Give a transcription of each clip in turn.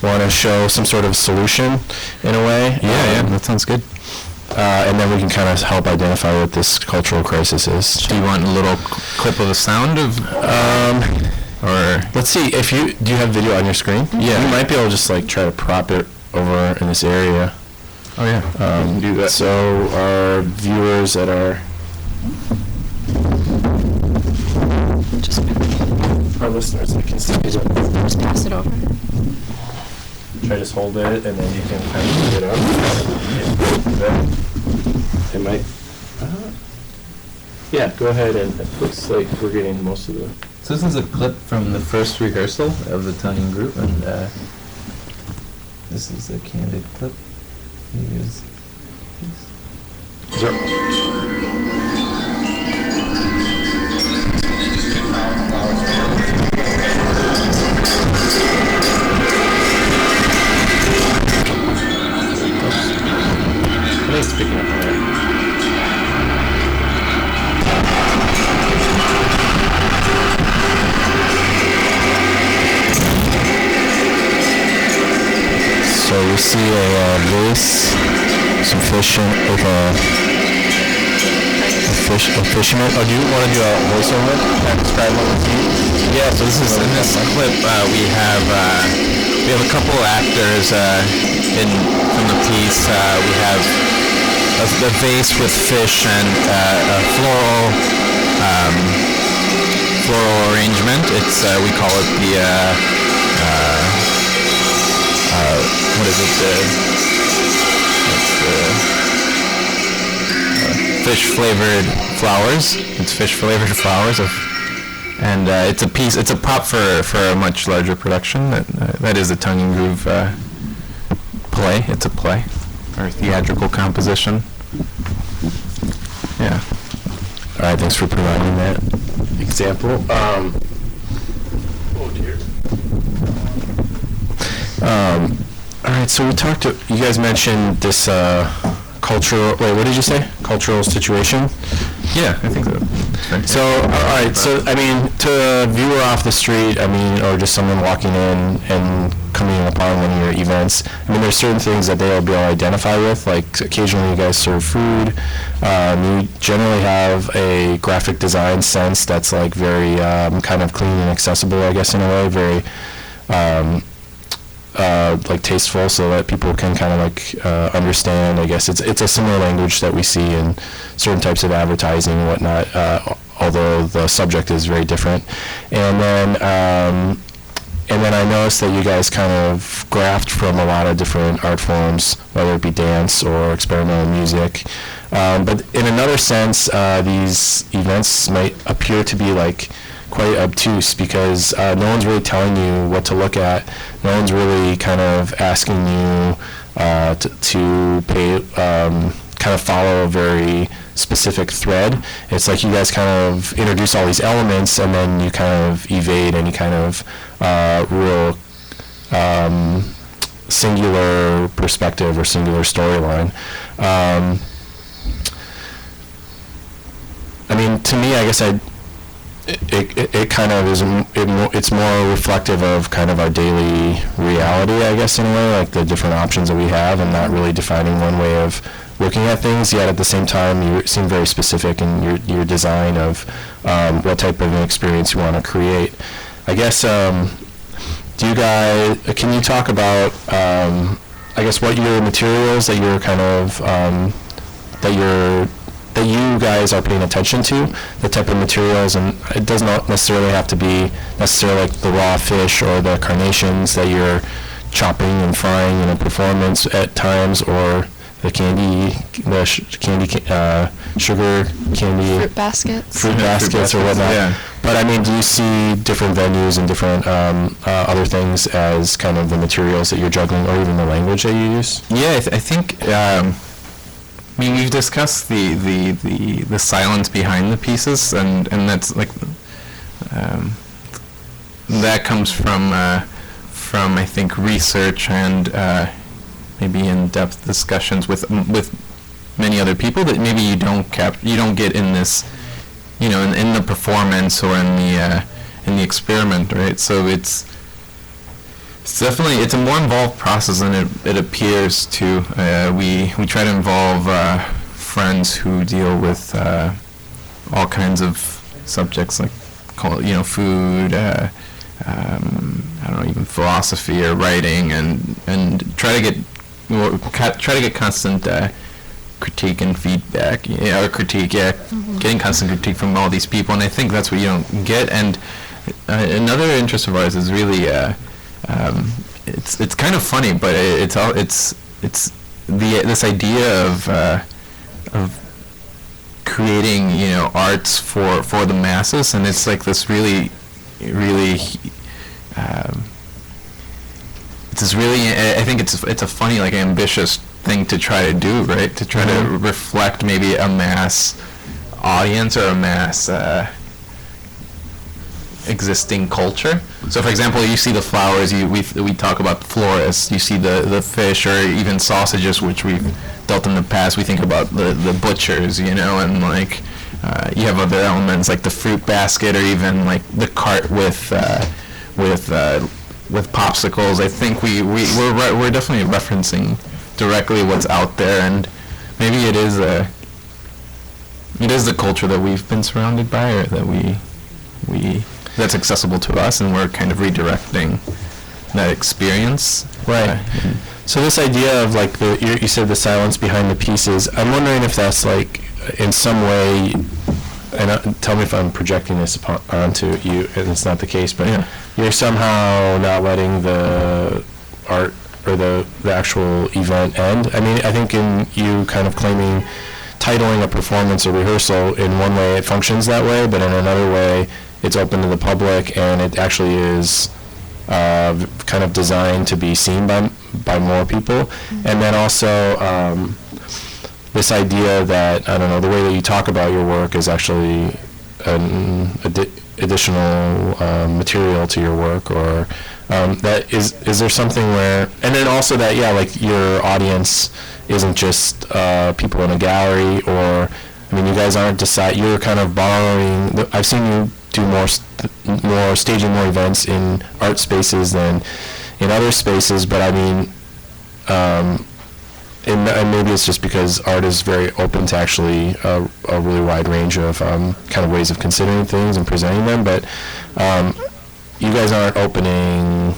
want to show some sort of solution in a way. Yeah, that sounds good. And then we can kind of help identify what this cultural crisis is. Do you want a little clip of the sound of? Or let's see if do you have video on your screen? Yeah. You might be able to just like try to prop it over in this area. Oh yeah. We can do that. So our viewers that are our listeners that can see it. Just pass it over. Try to just hold it, and then you can kind of pick it up. It might. Yeah, go ahead, and it looks like we're getting most of the. So this is a clip from the first rehearsal of the tonguing group, and this is a candid clip. Here's Nice picking up on that. So we see a vase, some fish with a fisherman. Oh, do you want to do a voiceover? Describe what we see? Yeah. So this is in this clip. We have a couple actors from the piece. We have a vase with fish and a floral arrangement. It's we call it the what is it? Fish flavored flowers. It's fish flavored flowers and it's a piece. It's a prop for a much larger production. That is a tongue and groove play. It's a play or theatrical composition. Yeah. All right. Thanks for providing that example. Oh dear. All right, so you guys mentioned this cultural, what did you say? Cultural situation? Yeah, I think so. So, all right, so, I mean, to a viewer off the street, I mean, or just someone walking in and coming upon one of your events, I mean, there's certain things that they'll be able to identify with, like occasionally you guys serve food. You generally have a graphic design sense that's like very kind of clean and accessible, I guess, in a way, very like tasteful, so that people can kind of like understand. I guess it's a similar language that we see in certain types of advertising and whatnot, although the subject is very different. And then I noticed that you guys kind of graft from a lot of different art forms, whether it be dance or experimental music. But in another sense, these events might appear to be like quite obtuse because no one's really telling you what to look at. No one's really kind of asking you to pay, kind of follow a very specific thread. It's like you guys kind of introduce all these elements and then you kind of evade any kind of real singular perspective or singular storyline. I mean, to me, I guess it kind of is, it's more reflective of kind of our daily reality, I guess, in a way, like the different options that we have and not really defining one way of looking at things, yet at the same time you seem very specific in your design of what type of an experience you want to create. I guess, do you guys, can you talk about, I guess, what your materials that you're kind of, that you guys are paying attention to, the type of materials, and it does not necessarily have to be necessarily like the raw fish or the carnations that you're chopping and frying in a performance at times, or the sugar candy, fruit baskets or whatnot. Yeah. But I mean, do you see different venues and different other things as kind of the materials that you're juggling, or even the language that you use? Yeah, I think. I mean, we've discussed the silence behind the pieces, and that's like that comes from I think research and maybe in-depth discussions with many other people that maybe you don't get in this, you know, in the performance or in the experiment, right? So it's It's definitely, it's a more involved process than it appears to. We try to involve friends who deal with all kinds of subjects like, food, I don't know, even philosophy or writing, and try to get constant critique and feedback, getting constant critique from all these people, and I think that's what you don't get. And another interest of ours is really it's kind of funny, but it's this idea of creating arts for the masses, and it's like this really I think it's a funny, like, ambitious thing to try to do, right? To try to reflect maybe a mass audience or a mass existing culture. So, for example, you see the flowers. We talk about florists. You see the fish or even sausages, which we've dealt in the past. We think about the butchers, and like you have other elements like the fruit basket or even like the cart with popsicles. I think we're definitely referencing directly what's out there, and maybe it is the culture that we've been surrounded by, or that we that's accessible to us, and we're kind of redirecting that experience. Right. So this idea of like you said the silence behind the pieces, I'm wondering if that's like in some way, and tell me if I'm projecting this onto you and it's not the case, but you're somehow not letting the art or the actual event end. I mean, I think in you kind of claiming titling a performance or rehearsal, in one way it functions that way, but in another way it's open to the public, and it actually is kind of designed to be seen by more people. Mm-hmm. And then also this idea that, I don't know, the way that you talk about your work is actually an additional material to your work, or that is there something where, and then also that, like your audience isn't just people in a gallery, or, I mean, you guys aren't you're kind of borrowing, I've seen you do more staging more events in art spaces than in other spaces, but I mean, and maybe it's just because art is very open to actually a really wide range of kind of ways of considering things and presenting them, but you guys aren't opening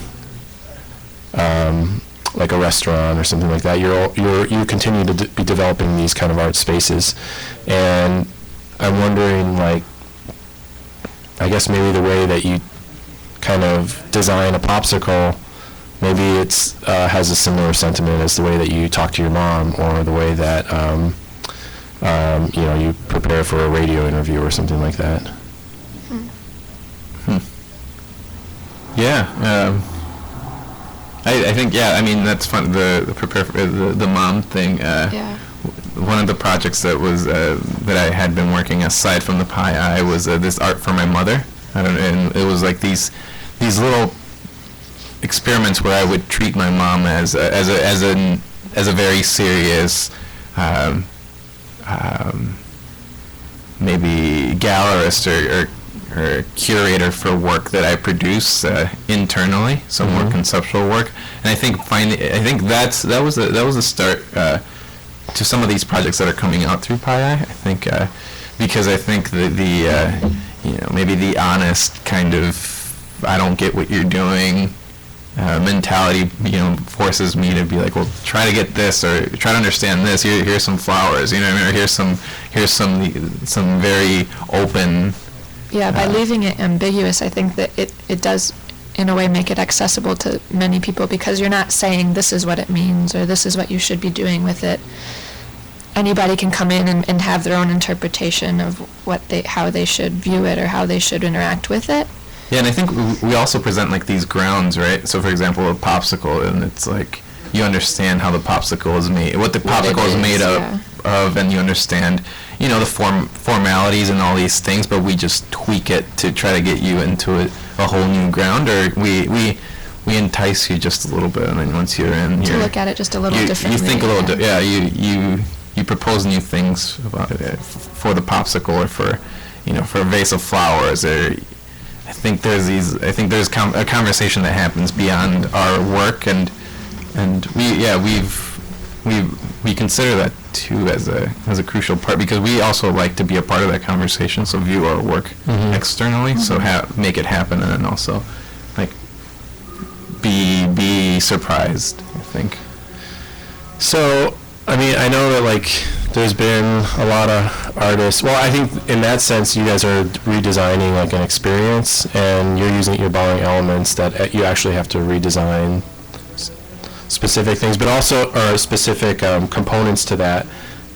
like a restaurant or something like that. You continue to be developing these kind of art spaces, and I'm wondering, like, I guess maybe the way that you kind of design a popsicle, maybe it's has a similar sentiment as the way that you talk to your mom, or the way that you prepare for a radio interview or something like that. Yeah, I think I mean, that's fun. The prepare for the mom thing. One of the projects that was that I had been working aside from the Pi Eye was this art for my mother. And it was like these little experiments where I would treat my mom as a very serious maybe gallerist or curator for work that I produce internally, some more conceptual work. And I think that was a start to some of these projects that are coming out through Pi Eye. I think because I think the maybe the honest kind of I don't get what you're doing mentality forces me to be like, well, try to get this, or try to understand this. Here's some flowers, or here's some very open. Yeah, by leaving it ambiguous, I think that it does, in a way, make it accessible to many people, because you're not saying this is what it means or this is what you should be doing with it. Anybody can come in and have their own interpretation of how they should view it or how they should interact with it. Yeah, and I think we also present like these grounds, right? So, for example, a popsicle, and it's like you understand how the popsicle is made, what the popsicle is made of, and you understand, the formalities and all these things, but we just tweak it to try to get you into a whole new ground, or we entice you just a little bit, and then once you're in, to look at it just a little differently. You think a little you propose new things about it for the popsicle, or for a vase of flowers, or think there's a conversation that happens beyond our work, and we consider that too as a crucial part, because we also like to be a part of that conversation, so view our work Mhm. externally, so make it happen, and then also like be surprised, I think. So, I mean, I know that like there's been a lot of artists. Well, I think in that sense, you guys are redesigning like an experience, and you're borrowing elements that you actually have to redesign specific things, but also or specific components to that.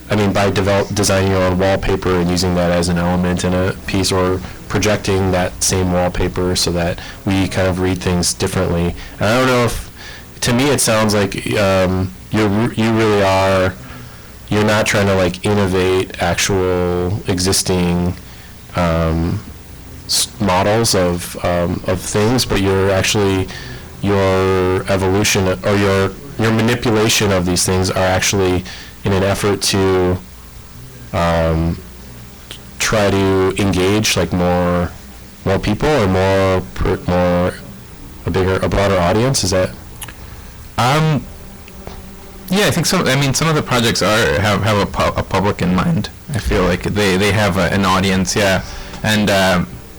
I mean, by designing your own wallpaper and using that as an element in a piece, or projecting that same wallpaper so that we kind of read things differently. And I don't know if, to me, it sounds like you really are. You're not trying to like innovate actual existing models of things, but you're actually your evolution or your manipulation of these things are actually in an effort to try to engage like more people or a broader audience. Is that? Yeah, I think so. I mean, some of the projects have a public in mind. I feel like they have an audience, yeah, and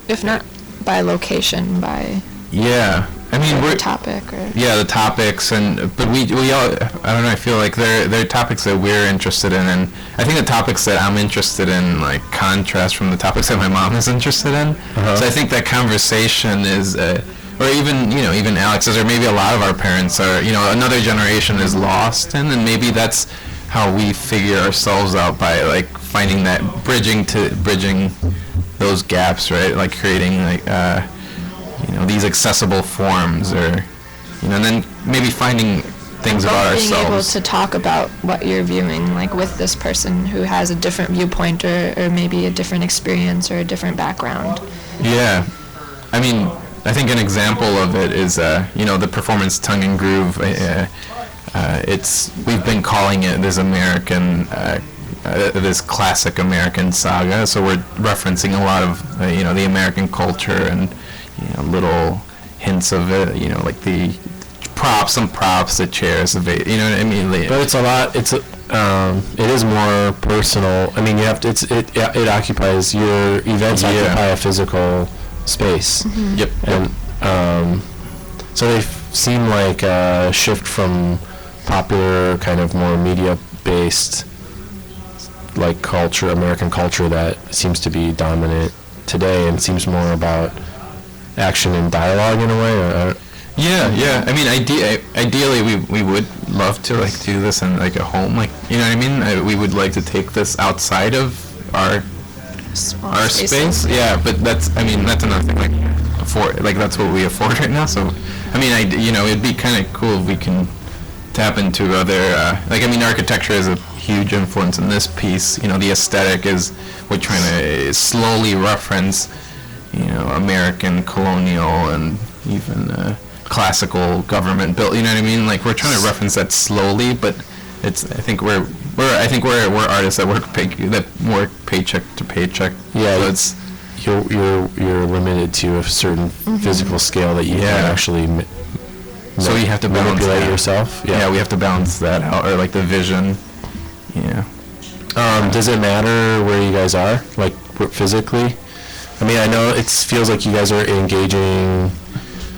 If not by location, by yeah. I mean, the we're topic or the topics, but we all, I don't know, I feel like they're topics that we're interested in, and I think the topics that I'm interested in like contrast from the topics that my mom is interested in. So I think that conversation is, or even Alex's, or maybe a lot of our parents are, another generation is lost in, and maybe that's how we figure ourselves out, by like finding that bridging those gaps, right? Like creating like these accessible forms, or and then maybe finding things about being able ourselves. to talk about what you're viewing, like with this person who has a different viewpoint or maybe a different experience or a different background. Yeah, I mean, I think an example of it is the performance Tongue and Groove. We've been calling it this American this classic American saga, so we're referencing a lot of the American culture, and little hints of it, like the some props, the chairs, what I mean? But it's a lot. It is more personal. I mean, you have to. It occupies your events occupy a physical space. Mm-hmm. Yep. And so they seem like a shift from popular kind of more media-based like culture, American culture, that seems to be dominant today, and seems more about action and dialogue in a way. Yeah. I mean, ideally, we would love to like do this in like a home, like what I mean. We would like to take this outside of our space. Yeah, but that's another thing. Like that's what we afford right now. So, I mean, it'd be kind of cool if we can tap into other. Architecture is a huge influence in this piece. The aesthetic is we're trying to slowly reference. American colonial and even classical government built. You know what I mean? Like we're trying to reference that slowly, but I think we're artists that work paycheck to paycheck. Yeah, so it's you're limited to a certain physical scale that you can actually. So you have to manipulate yourself. Yeah, we have to balance that out, or like the vision. Yeah. Does it matter where you guys are, like physically? I mean, I know it feels like you guys are engaging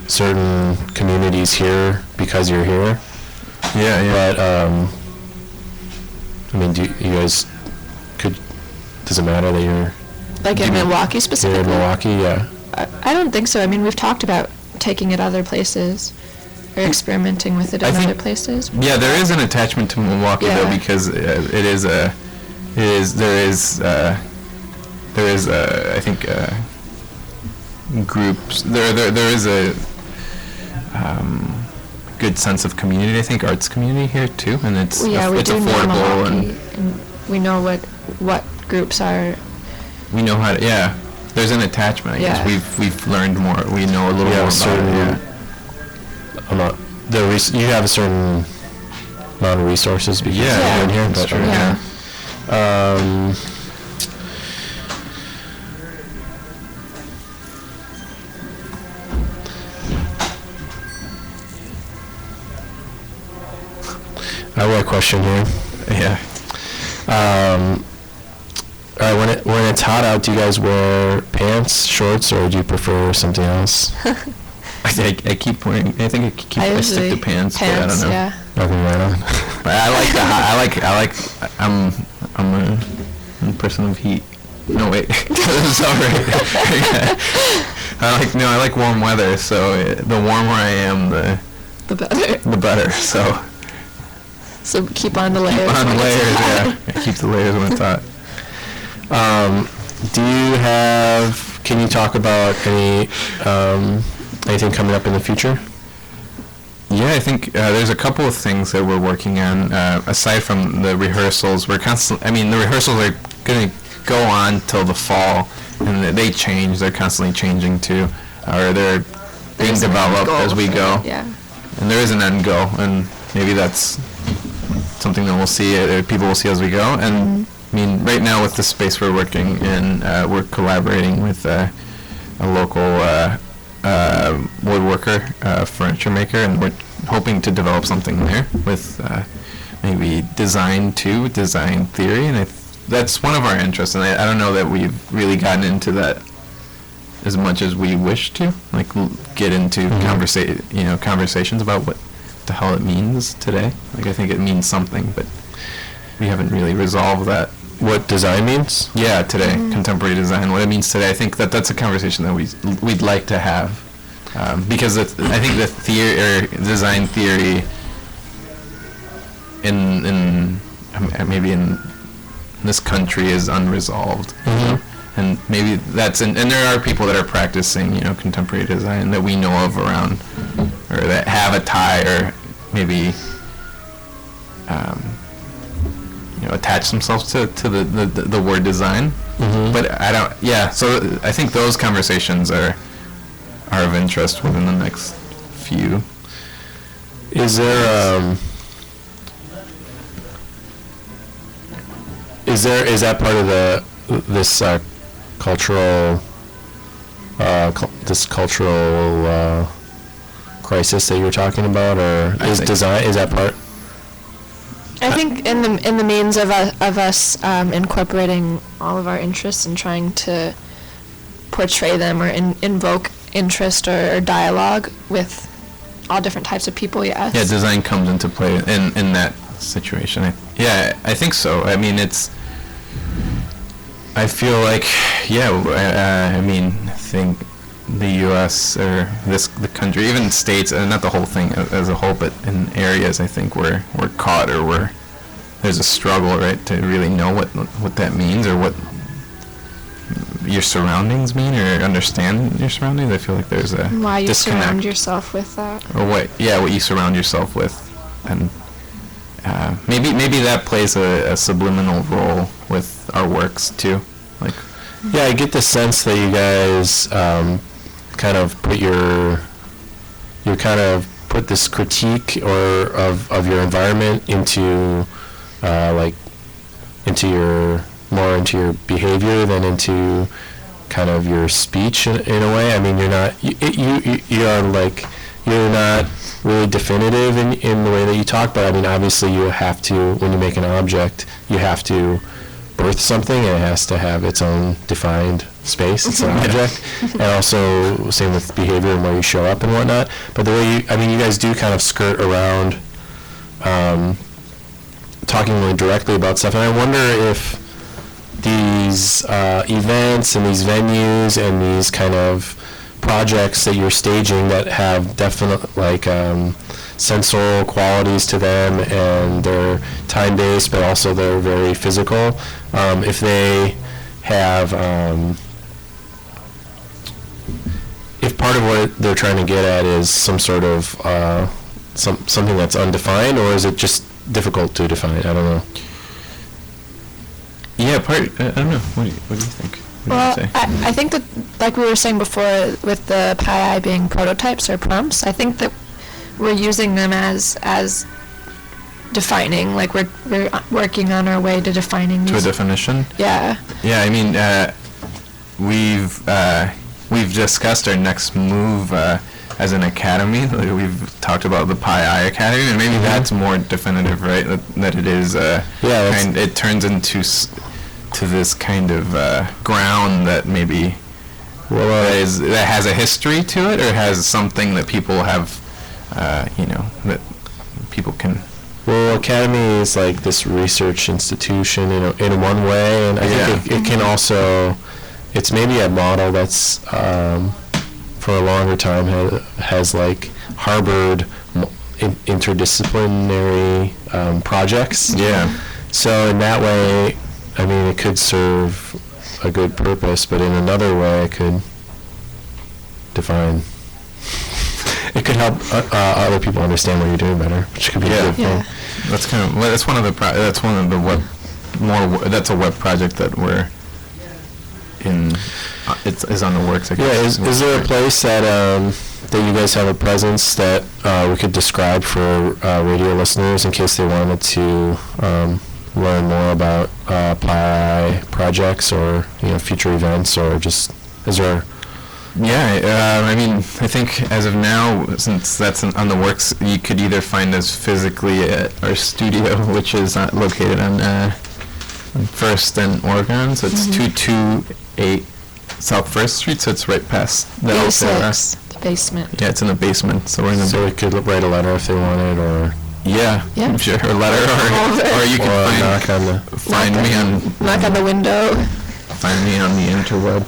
certain communities here because you're here. Yeah. But I mean, does it matter that you're Like in Milwaukee specifically? Here in Milwaukee, yeah. I don't think so. I mean, we've talked about taking it other places or experimenting with it in other places. Yeah, there is an attachment to Milwaukee though, because there is I think groups. There is a good sense of community. I think arts community here too, and it's we it's do know affordable, Milwaukee, and we know what groups are. We know how to. Yeah, there's an attachment. I guess we've learned more. We know a little more about it. Yeah. You have a certain amount of resources because you're in here. That's true. I've got a question here. Yeah. All right, when it's hot out, do you guys wear pants, shorts, or do you prefer something else? I keep wearing. I think I stick to pants, but I don't know. Yeah. Nothing right on. But I like the hot. I'm a person of heat. No wait, sorry. I like warm weather. So the warmer I am, The better. the better. So So keep on the layers. keep on the when it's layers. hot. Yeah, keep the layers when it's hot. Can you talk about anything coming up in the future? Yeah, I think there's a couple of things that we're working on. Aside from the rehearsals, the rehearsals are going to go on till the fall, and they change. They're constantly changing too, or they're being There's an end developed goal as we for go. it, Yeah. And there is an end goal, and maybe that's something that we'll see, people will see as we go. And I mean, right now with the space we're working in, we're collaborating with a local woodworker, furniture maker, and we're hoping to develop something there with maybe design theory, and that's one of our interests. And I don't know that we've really gotten into that as much as we wish to, like get into conversations about what the hell it means today. Like I think it means something, but we haven't really resolved that. What design means? Yeah, today, contemporary design, what it means today. I think that's a conversation that we'd like to have, because I think the design theory in maybe in this country is unresolved. And maybe and there are people that are practicing, contemporary design that we know of around, or that have a tie, or maybe, attach themselves to the word design. But I don't. Yeah. So I think those conversations are of interest within the next few. Is there is that part of this cultural crisis that you were talking about, or is that part? I think in the means of us incorporating all of our interests and trying to portray them or invoke interest or dialogue with all different types of people, yes. Yeah, design comes into play in that situation. I think so. I mean, I feel like, I think the U.S. or the country, even states, not the whole thing as a whole, but in areas, I think we're caught, or there's a struggle, right, to really know what that means, or what your surroundings mean, or understand your surroundings. I feel like there's a Why you disconnect. surround yourself with that. Or what you surround yourself with, and maybe that plays a subliminal role with our works too. Like, yeah, I get the sense that you guys kind of put this critique or of your environment into into your behavior than into kind of your speech in a way. I mean, you're not really definitive in the way that you talk, but I mean, obviously you have to, when you make an object, you have to birth something, and it has to have its own defined space. It's an object. And also same with behavior and where you show up and whatnot. But the way you guys do kind of skirt around talking really directly about stuff, and I wonder if these events and these venues and these kind of projects that you're staging that have definite sensorial qualities to them, and they're time-based, but also they're very physical. If they have, if part of what they're trying to get at is some sort of something that's undefined, or is it just difficult to define? I don't know. Yeah, I don't know. What do you think? Well, I think that, like we were saying before, with the PII being prototypes or prompts, I think that we're using them as defining, like we're working on our way to defining To a these. definition? Yeah. Yeah, I mean, we've discussed our next move as an academy. Like we've talked about the Pi I Academy, and maybe that's more definitive, right? That it is. It turns into to this kind of ground that maybe that has a history to it, or has something that people have, that people can. Well, Academy is like this research institution in one way, and I think it can also, it's maybe a model that's for a longer time has like harbored interdisciplinary projects. Yeah. So in that way, I mean, it could serve a good purpose, but in another way, it could define. It could help other people understand what you're doing better, which could be a good thing. That's one of the web that's a web project that we're in. It's on the works. I guess. Is there a place that that you guys have a presence that we could describe for radio listeners in case they wanted to learn more about Pi projects or future events, or just is there? Yeah, I mean, I think as of now, since that's on the works, you could either find us physically at our studio, which is located on First and Oregon, so it's 228 South First Street, so it's right past the B6, the basement. Yeah, it's in the basement, so we're in the. So they could write a letter if they wanted, or. Yeah. Sure, or letter, or you can find me on. Knock on the window. Find me on the interweb.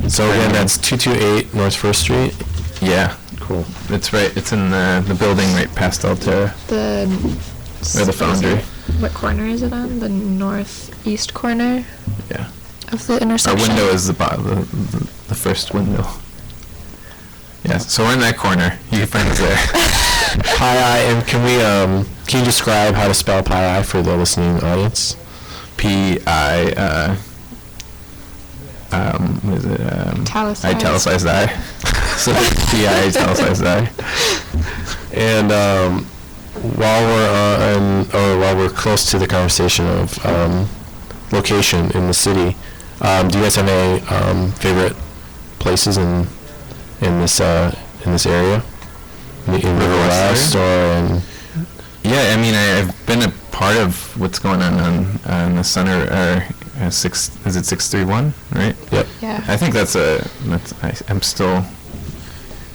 So again, that's 228 North First Street. Yeah. Cool. It's right. It's in the building right past Altera. Or the Foundry. What corner is it on? The northeast corner. Yeah. Of the intersection. Our window is the first window. Yeah. So we're in that corner. You can find us there. Pi I, and can you describe how to spell Pi I for the listening audience? P-I, what is it? Italicized I. So P-I italicized I. And while we're close to the conversation of location in the city, do you guys have any favorite places in this area? In River West or in? Yeah, I mean, I've been a part of what's going on the center. Is it 631? Right. Yep. Yeah. I think I'm still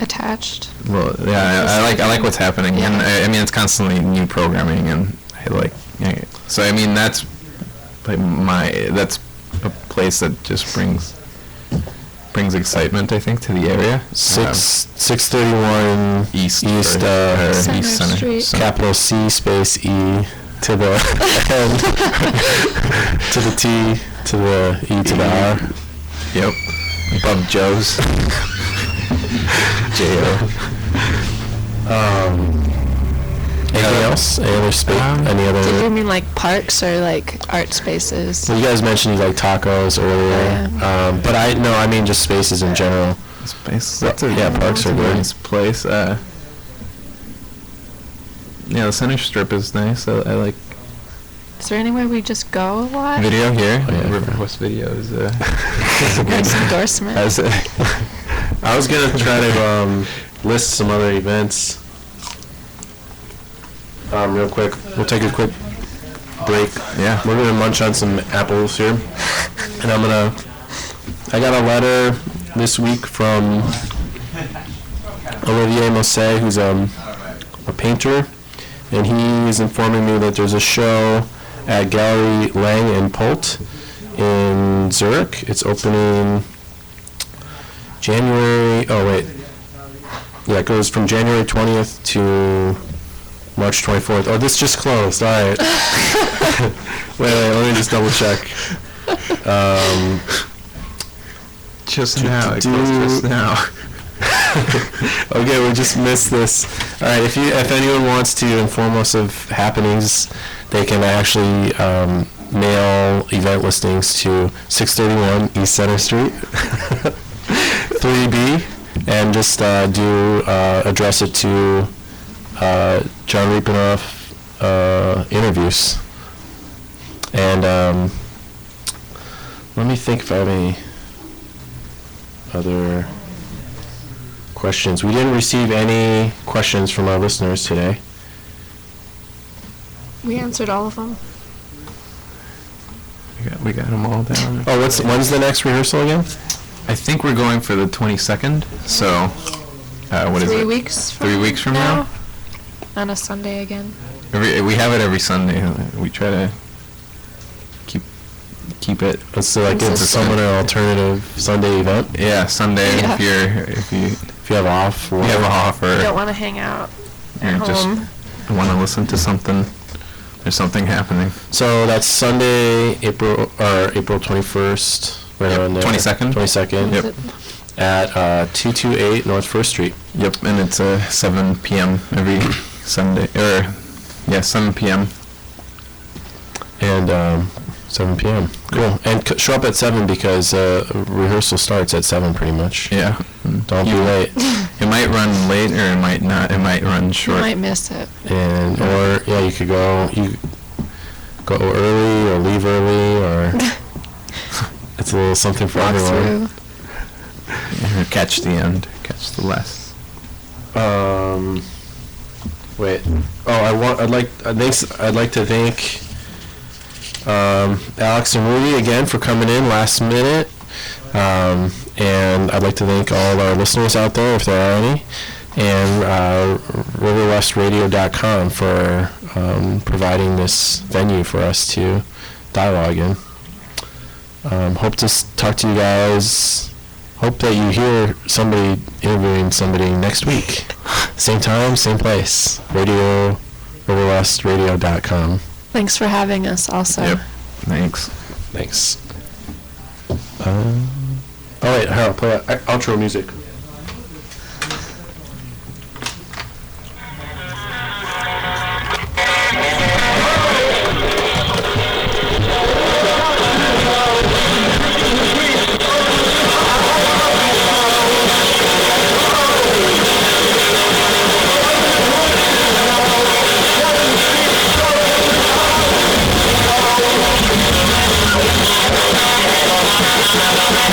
attached. Well, yeah, I like what's happening, and I mean, it's constantly new programming, and I like. So I mean, that's that's a place that just brings excitement, I think, to the area. 631 East Center Center. Street. Capital C space E to the N to the T to the E to the R. Yep. Above Joe's. J-O. Anything else? Any other space? Any other? Did you mean like parks or like art spaces? Well, you guys mentioned you like tacos earlier, but I mean just spaces in general. Space. Parks are good. Nice place. The center strip is nice. I like. Is there anywhere we just go a lot? Video here. Oh, yeah. River West Video is a Nice endorsement. I was gonna try to list some other events. Real quick, we'll take a quick break. Yeah. We're gonna munch on some apples here, and I got a letter this week from Olivier Mosset, who's a painter, and he is informing me that there's a show at Gallery Lang and Pult in Zurich. It's opening January. Oh wait, yeah, it goes from January 20th to March 24th. Oh, this just closed. All right. wait, let me just double check. Just now. It closed just now. Okay, we just missed this. All right, if anyone wants to inform us of happenings, they can actually mail event listings to 631 East Center Street, 3B, and just address it to John Riepenoff interviews. And let me think if I have any other questions. We didn't receive any questions from our listeners today. We answered all of them. We got them all down. Oh, when's the next rehearsal again? I think we're going for the 22nd. So, what is it? 3 weeks from 3 weeks from now? On a Sunday again. We have it every Sunday. We try to keep it. It's like it's somewhat an alternative Sunday event. Yeah, Sunday Yeah. if you have off. you have off or You don't want to hang out you're at just home. want to listen to something. There's something happening. So that's Sunday, April 21st. Right Yep, around there. 22nd. 22nd. Yep. At 228 North First Street. Yep, and it's 7 p.m. every Sunday, 7 p.m. And 7 p.m. Cool. And show up at 7 because rehearsal starts at 7 pretty much. Yeah. Don't be late. It might run late or it might not. It might run You short. might miss it. And you could go early or leave early or it's a little something for Walk everyone. through. Or catch the end. Catch the last. Wait. Oh, I'd like to thank Alex and Rudy again for coming in last minute. And I'd like to thank all of our listeners out there, if there are any, and riverwestradio.com for providing this venue for us to dialogue in. Hope to talk to you guys. Hope that you hear somebody interviewing somebody next week. Same time, same place. riverwestradio.com. Thanks for having us also. Yep. Thanks. Thanks. Wait, Harold, play outro music. We'll be right back.